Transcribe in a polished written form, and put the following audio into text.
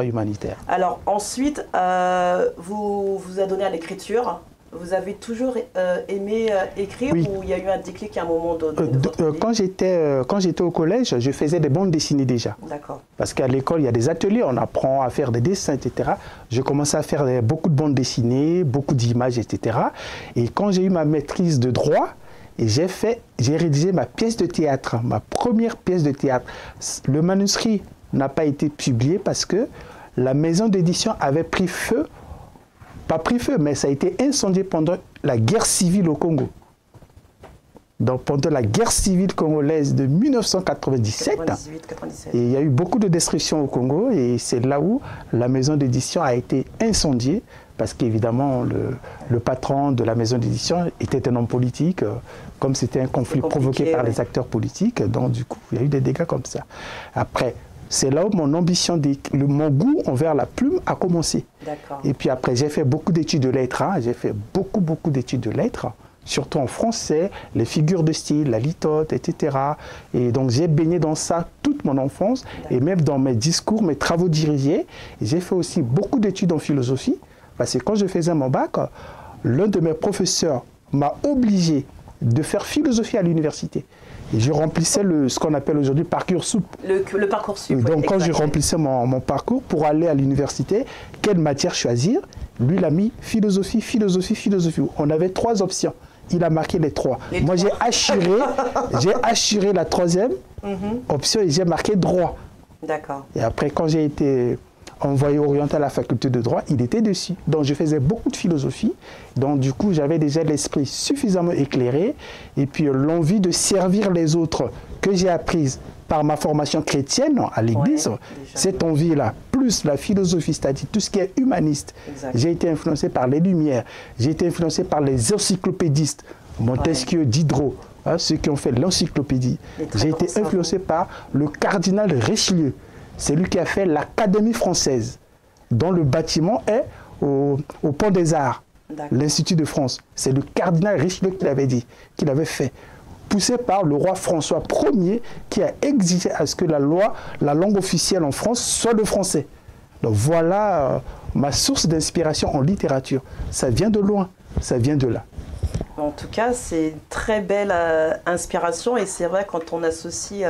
humanitaire. Alors ensuite, vous vous adonnez à l'écriture. Vous avez toujours aimé écrire, Oui. ou il y a eu un déclic à un moment donné Quand j'étais au collège, je faisais des bandes dessinées déjà. D'accord. Parce qu'à l'école, il y a des ateliers, on apprend à faire des dessins, etc. Je commençais à faire beaucoup de bandes dessinées, beaucoup d'images, etc. Et quand j'ai eu ma maîtrise de droit, j'ai rédigé ma pièce de théâtre, ma première pièce de théâtre. Le manuscrit n'a pas été publié parce que la maison d'édition avait pris feu. Pas pris feu, mais ça a été incendié pendant la guerre civile au Congo. Donc pendant la guerre civile congolaise de 1997, 98-97. et il y a eu beaucoup de destruction au Congo, et c'est là où la maison d'édition a été incendiée, parce qu'évidemment le patron de la maison d'édition était un homme politique, comme c'était un conflit provoqué par les acteurs politiques, donc du coup il y a eu des dégâts comme ça. Après, c'est là où mon ambition, mon goût envers la plume a commencé. Et puis après, j'ai fait beaucoup d'études de lettres. Hein. J'ai fait beaucoup d'études de lettres, surtout en français, les figures de style, la litote, etc. Et donc, j'ai baigné dans ça toute mon enfance, et même dans mes discours, mes travaux dirigés. J'ai fait aussi beaucoup d'études en philosophie, parce que quand je faisais mon bac, l'un de mes professeurs m'a obligé de faire philosophie à l'université. Et je remplissais ce qu'on appelle aujourd'hui Parcoursup. Le Parcoursup. Donc oui, quand je remplissais mon parcours pour aller à l'université, quelle matière choisir? Lui, il a mis philosophie, philosophie, philosophie. On avait 3 options. Il a marqué les 3. Moi, j'ai assuré la 3e option et j'ai marqué droit. D'accord. Et après, quand j'ai été envoyé orienté à la faculté de droit, il était dessus. Donc je faisais beaucoup de philosophie. Donc du coup, j'avais déjà l'esprit suffisamment éclairé. Et puis l'envie de servir les autres que j'ai apprise par ma formation chrétienne à l'église, cette envie-là, plus la philosophie, c'est-à-dire tout ce qui est humaniste. J'ai été influencé par les Lumières, j'ai été influencé par les encyclopédistes, Montesquieu, Diderot, hein, ceux qui ont fait l'encyclopédie. J'ai été influencé par le cardinal Richelieu. C'est lui qui a fait l'Académie française, dont le bâtiment est au Pont des Arts, l'Institut de France. C'est le cardinal Richelieu qui l'avait dit, qui l'avait fait, poussé par le roi François Ier, qui a exigé à ce que la langue officielle en France soit le français. Donc voilà ma source d'inspiration en littérature. Ça vient de loin, ça vient de là. En tout cas, c'est une très belle inspiration, et c'est vrai quand on associe